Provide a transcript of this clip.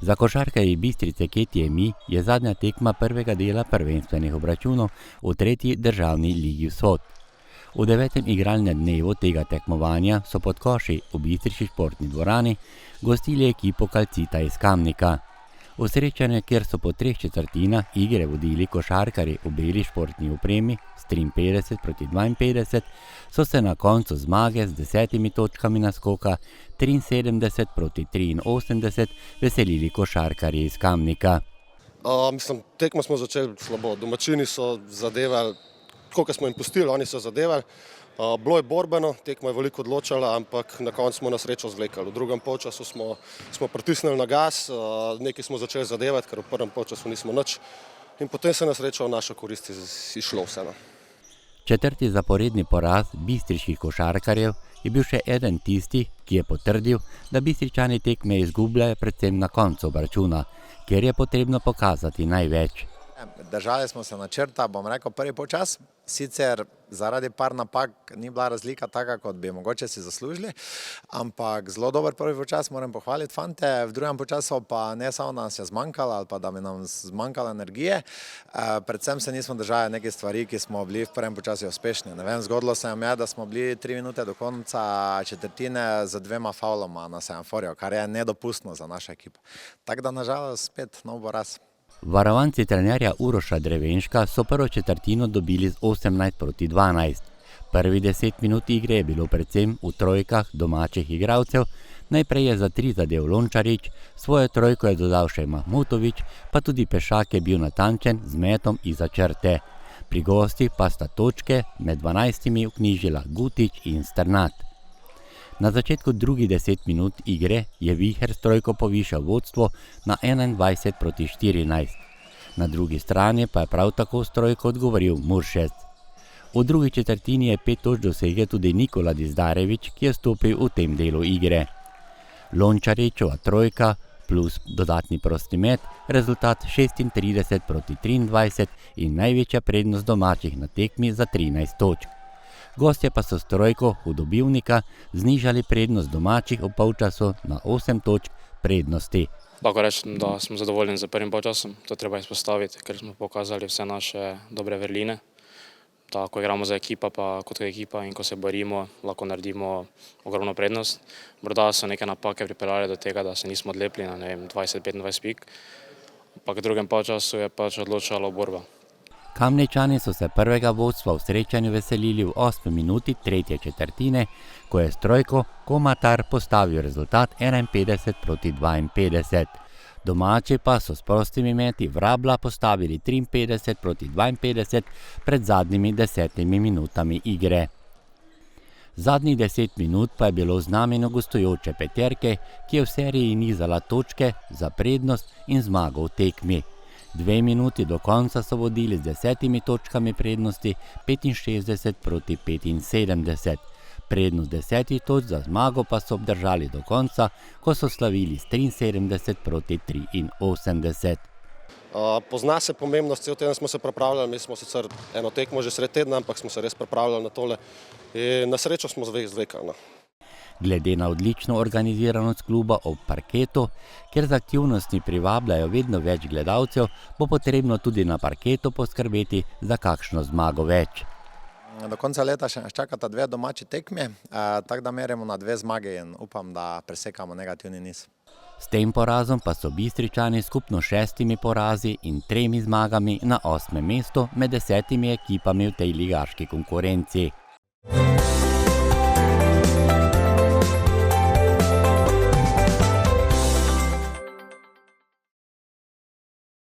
Za košarkarji Bistrice Ketije Mi je zadnja tekma prvega dela prvenstvenih obračunov v tretji državni ligi Vzhod. V 9. igralnem dnevu tega tekmovanja so pod koši v bistriški športni dvorani gostili ekipo Calcita iz Kamnika. V srečanju, kjer so po 3/4 igre vodili košarkarji v beli športni opremi s 53-52, so se na koncu zmage z 10 točkami naskoka 73-83 veselili košarkarji iz Kamnika. Tekmo smo začeli slabo. Domačini so zadevali, koliko smo jim pustili, oni so zadevali. Bilo je borbeno, tekmo je veliko odločala, ampak na koncu smo na srečo zvlekali. V drugem polčasu smo pritisnili na gas, nekaj smo začeli zadevati, ker v prvem polčasu nismo nič. In potem se na srečo v našo korist išlo vseeno. Četrti zaporedni poraz bistriških košarkarjev je bil še eden tisti, ki je potrdil, da Bistričani tekme izgubljajo predvsem na koncu obračuna, kjer je potrebno pokazati največ. Držali smo se načrta, bom rekel, prvi polčas. Sicer zaradi par napak ni bila razlika taka, kot bi mogoče si zaslužili, ampak zelo dober prvi polčas, moram pohvaliti fante. V drugem polčasu pa ne samo nas je zmanjkalo ali pa da bi nam zmanjkalo energije, predvsem se nismo držali nekaj stvari, ki smo bili v prvem polčasu uspešni. Ne vem, zgodilo se nam je, da smo bili 3 minute do konca četrtine z 2 fauloma na semaforju, kar je nedopustno za našo ekipo. Tako da nažalost spet nov poraz. Varovanci trenerja Uroša Drevenška so prvo četrtino dobili z 18-12. Prvi 10 minut igre je bilo predvsem v trojkah domačih igralcev. Najprej je za 3 zadel Lončarič, svojo trojko je dodal še Mahmutovič, pa tudi Pešak je bil natančen z metom izza črte. Pri gostih pa sta točke med 12 vknjižila Gutič in Strnad. Na začetku drugih 10 minut igre je Viher s trojko povišal vodstvo na 21-14. Na drugi strani pa je prav tako s trojko odgovoril Muršec. V drugi četrtini je 5 točk dosegel tudi Nikola Dizdarevič, ki je stopil v tem delu igre. Lončaričova trojka plus dodatni prosti met, rezultat 36-23 in največja prednost domačih na tekmi za 13 točk. Gostje pa so s trojko hudobivnika znižali prednost domačih v polčasu na 8 točk prednosti. Lahko rečem, da smo zadovoljni z prvim polčasom, to treba izpostaviti, ker smo pokazali vse naše dobre vrline. Da, ko igramo za ekipa, pa kot ekipa in ko se borimo, lahko naredimo ogromno prednost. Morda so neke napake pripeljale do tega, da se nismo odlepili na 20-25 pik, ampak v drugem polčasu je pač odločala borba. Kamničani so se prvega vodstva v srečanju veselili v 8 minuti tretje četrtine, ko je s trojko Komatar postavil rezultat 51-52. Domači pa so s prostimi meti Vrabla postavili 53-52 pred zadnjimi 10 minutami igre. Zadnjih 10 minut pa je bilo v znamenju gostujoče peterke, ki je v seriji nizala točke za prednost in zmago v tekmi. 2 minuti do konca so vodili z 10 točkami prednosti 65-75. Prednost 10 točk za zmago pa so obdržali do konca, ko so slavili s 73-83. Pozna se pomembnost, cel teden smo se pripravljali, mi smo sicer eno tekmo že sred tedna, ampak smo se res pripravljali na tole in na srečo smo zvekali. Glede na odlično organiziranost kluba ob parketu, ker za aktivnosti privabljajo vedno več gledalcev, bo potrebno tudi na parketu poskrbeti za kakšno zmago več. Do konca leta še nas čakata 2 domači tekme, tako da merimo na 2 zmage in upam, da presekamo negativni niz. S tem porazom pa so Bistričani skupno 6 porazi in 3 zmagami na 8. mestu med 10 ekipami v tej ligaški konkurenci.